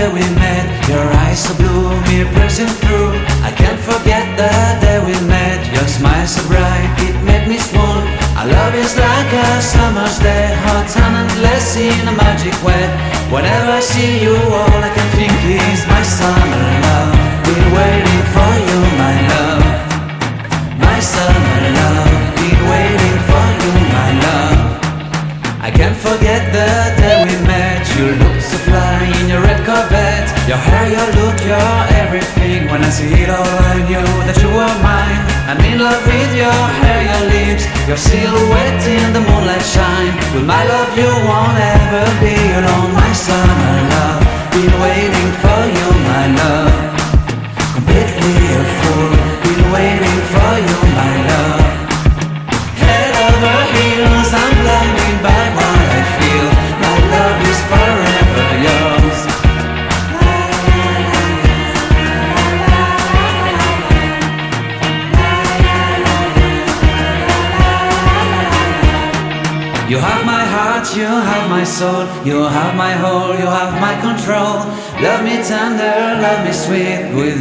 day we met. Your eyes so blue, me piercing through. I can't forget the day we met. Your smile so bright, it made me swoon. Our love is like a summer's day, hot and endless in a magic way. Whenever I see you, all I can think is my summer love. Been waiting for you, my love. My summer love. Been waiting for you, my love. I can't forget the day we met. You looked so fly in your red Corvette. Your hair, your look, your everything. When I see it all, I knew that you were mine. I'm in love with your hair, your lips, your silhouette in the moonlight shine. With my love you won't ever be alone. My summer love, been waiting for you, my love. Completely a fool, been waiting for you, my love. Head over heels, I'm blinded by what I feel. My love is forever yours. You have my heart, you have my soul. You have my whole, you have my control. Love me tender, love me sweet with